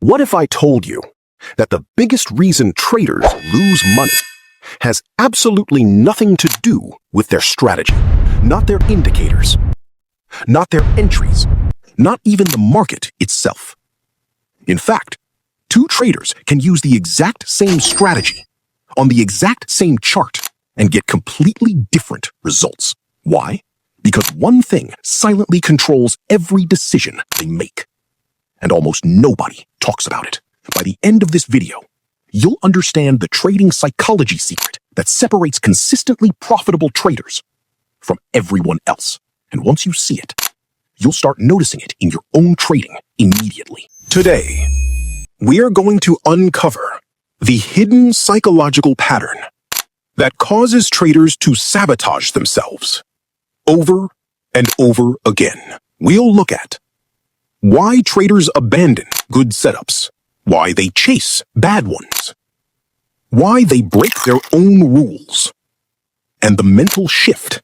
What if I told you that the biggest reason traders lose money has absolutely nothing to do with their strategy, not their indicators, not their entries, not even the market itself? In fact, two traders can use the exact same strategy on the exact same chart and get completely different results. Why? Because one thing silently controls every decision they make, and almost nobody talks about it. By the end of this video, you'll understand the trading psychology secret that separates consistently profitable traders from everyone else. And once you see it, you'll start noticing it in your own trading immediately. Today, we are going to uncover the hidden psychological pattern that causes traders to sabotage themselves over and over again. We'll look at why traders abandon good setups, why they chase bad ones, why they break their own rules, and the mental shift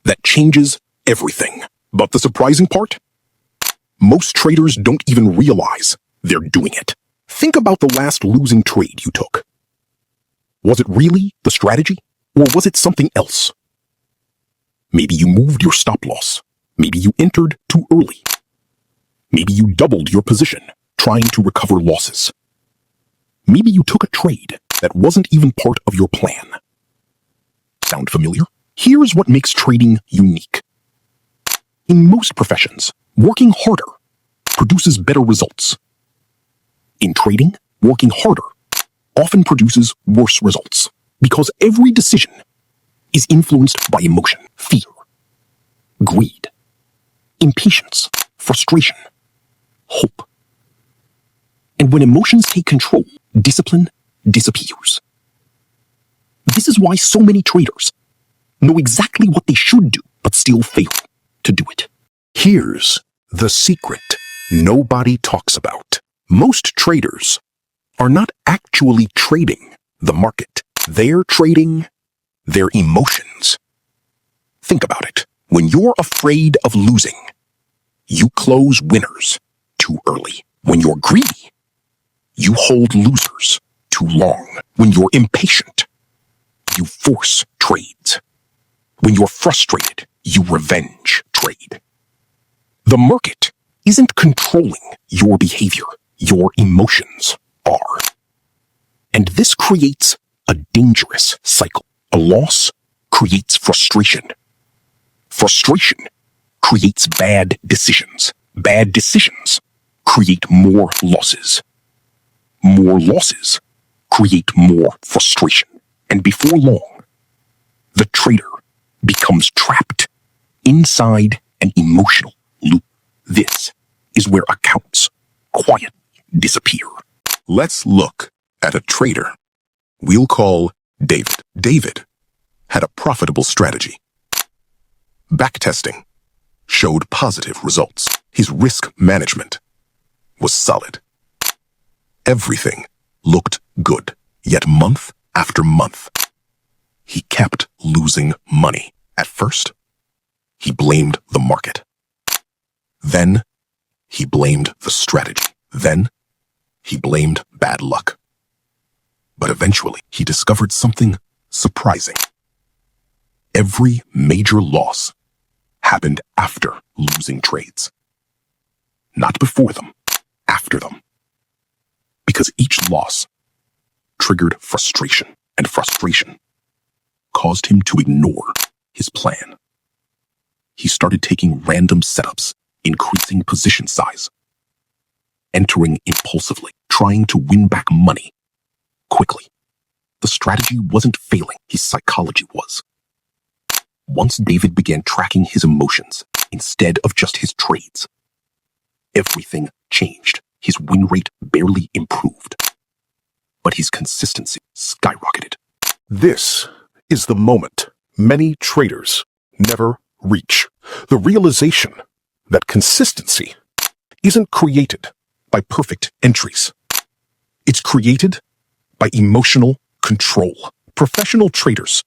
that changes everything. But the surprising part? Most traders don't even realize they're doing it. Think about the last losing trade you took. Was it really the strategy, or was it something else? Maybe you moved your stop loss. Maybe you entered too early. Maybe you doubled your position, trying to recover losses. Maybe you took a trade that wasn't even part of your plan. Sound familiar? Here's what makes trading unique. In most professions, working harder produces better results. In trading, working harder often produces worse results because every decision is influenced by emotion, fear, greed, impatience, frustration, hope. And when emotions take control, discipline disappears. This is why so many traders know exactly what they should do, but still fail to do it. Here's the secret nobody talks about. Most traders are not actually trading the market. They're trading their emotions. Think about it. When you're afraid of losing, you close winners too early. When you're greedy, you hold losers too long. When you're impatient, you force trades. When you're frustrated, you revenge trade. The market isn't controlling your behavior. Your emotions are. And this creates a dangerous cycle. A loss creates frustration. Frustration creates bad decisions. Bad decisions create more losses. More losses create more frustration. And before long, the trader becomes trapped inside an emotional loop. This is where accounts quietly disappear. Let's look at a trader we'll call David. David had a profitable strategy. Backtesting showed positive results. His risk management was solid. Everything looked good, yet month after month, he kept losing money. At first, he blamed the market. Then, he blamed the strategy. Then, he blamed bad luck. But eventually, he discovered something surprising. Every major loss happened after losing trades. Not before them, after them. Because each loss triggered frustration, and frustration caused him to ignore his plan. He started taking random setups, increasing position size, entering impulsively, trying to win back money quickly. The strategy wasn't failing, his psychology was. Once David began tracking his emotions instead of just his trades, everything changed. His win rate barely improved, but his consistency skyrocketed. This is the moment many traders never reach. The realization that consistency isn't created by perfect entries. It's created by emotional control. Professional traders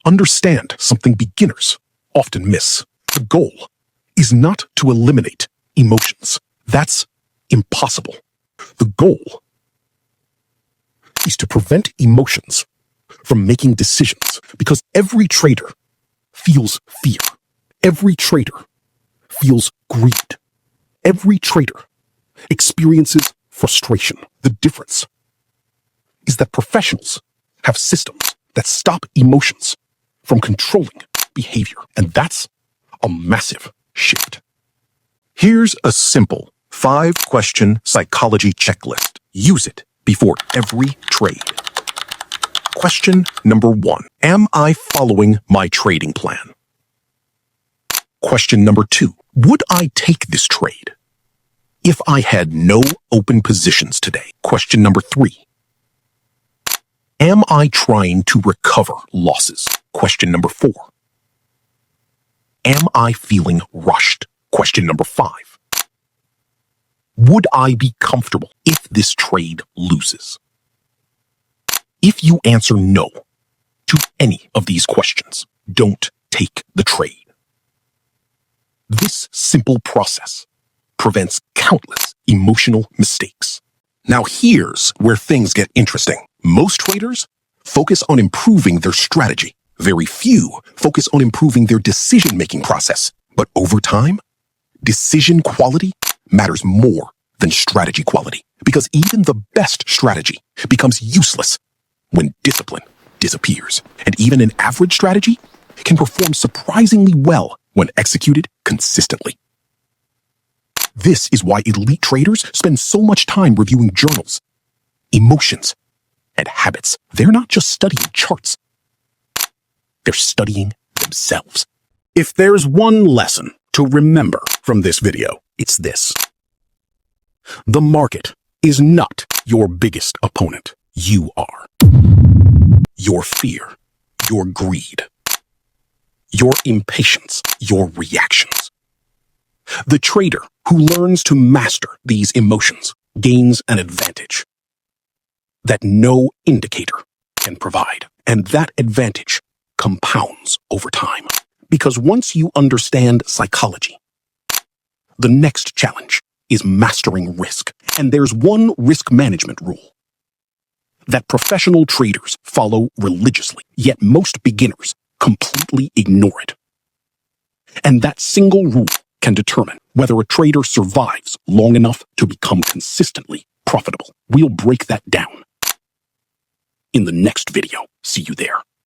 understand something beginners often miss. The goal is not to eliminate emotions. That's impossible. The goal is to prevent emotions from making decisions, because every trader feels fear. Every trader feels greed. Every trader experiences frustration. The difference is that professionals have systems that stop emotions from controlling behavior, and that's a massive shift. Here's a simple 5-question psychology checklist. Use it before every trade. Question number 1. Am I following my trading plan? Question number 2. Would I take this trade if I had no open positions today? Question number 3. Am I trying to recover losses? Question number 4. Am I feeling rushed? Question number 5. Would I be comfortable if this trade loses? If you answer no to any of these questions, don't take the trade. This simple process prevents countless emotional mistakes. Now here's where things get interesting. Most traders focus on improving their strategy. Very few focus on improving their decision-making process. But over time, decision quality matters more than strategy quality, because even the best strategy becomes useless when discipline disappears. And even an average strategy can perform surprisingly well when executed consistently. This is why elite traders spend so much time reviewing journals, emotions, and habits. They're not just studying charts. They're studying themselves. If there's one lesson to remember from this video, it's this. The market is not your biggest opponent. You are. Your fear, your greed, your impatience, your reactions. The trader who learns to master these emotions gains an advantage that no indicator can provide. And that advantage compounds over time. Because once you understand psychology, the next challenge is mastering risk. And there's one risk management rule that professional traders follow religiously, yet most beginners completely ignore it. And that single rule can determine whether a trader survives long enough to become consistently profitable. We'll break that down in the next video. See you there.